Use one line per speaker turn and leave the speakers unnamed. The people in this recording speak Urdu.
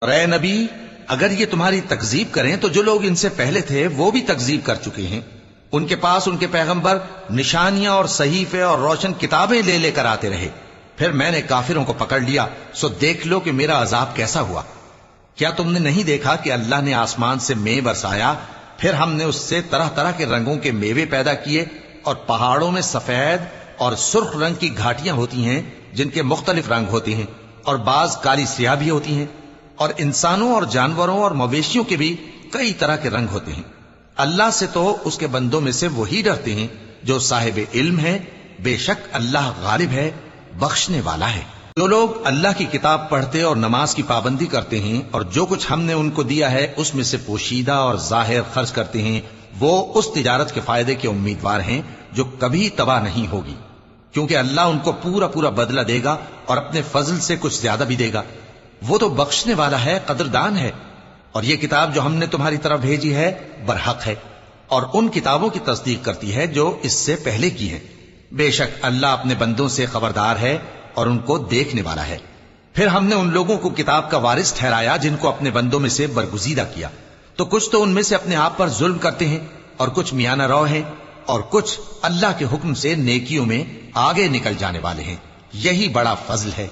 اور اے نبی، اگر یہ تمہاری تکذیب کریں تو جو لوگ ان سے پہلے تھے وہ بھی تکذیب کر چکے ہیں. ان کے پاس ان کے پیغمبر نشانیاں اور صحیفے اور روشن کتابیں لے لے کر آتے رہے. پھر میں نے کافروں کو پکڑ لیا، سو دیکھ لو کہ میرا عذاب کیسا ہوا. کیا تم نے نہیں دیکھا کہ اللہ نے آسمان سے مے برسایا، پھر ہم نے اس سے طرح طرح کے رنگوں کے میوے پیدا کیے، اور پہاڑوں میں سفید اور سرخ رنگ کی گھاٹیاں ہوتی ہیں جن کے مختلف رنگ ہوتے ہیں، اور بعض کالی سیاہ بھی ہوتی ہیں، اور انسانوں اور جانوروں اور مویشیوں کے بھی کئی طرح کے رنگ ہوتے ہیں. اللہ سے تو اس کے بندوں میں سے وہی ڈرتے ہیں جو صاحب علم ہے. بے شک اللہ غالب ہے، بخشنے والا ہے. جو لوگ اللہ کی کتاب پڑھتے اور نماز کی پابندی کرتے ہیں اور جو کچھ ہم نے ان کو دیا ہے اس میں سے پوشیدہ اور ظاہر خرچ کرتے ہیں، وہ اس تجارت کے فائدے کے امیدوار ہیں جو کبھی تباہ نہیں ہوگی، کیونکہ اللہ ان کو پورا پورا بدلہ دے گا اور اپنے فضل سے کچھ زیادہ بھی دے گا. وہ تو بخشنے والا ہے، قدردان ہے. اور یہ کتاب جو ہم نے تمہاری طرف بھیجی ہے برحق ہے، اور ان کتابوں کی تصدیق کرتی ہے جو اس سے پہلے کی ہے. بے شک اللہ اپنے بندوں سے خبردار ہے اور ان کو دیکھنے والا ہے. پھر ہم نے ان لوگوں کو کتاب کا وارث ٹھہرایا جن کو اپنے بندوں میں سے برگزیدہ کیا، تو کچھ تو ان میں سے اپنے آپ پر ظلم کرتے ہیں اور کچھ میانہ رو ہیں، اور کچھ اللہ کے حکم سے نیکیوں میں آگے نکل جانے والے ہیں. یہی بڑا فضل ہے.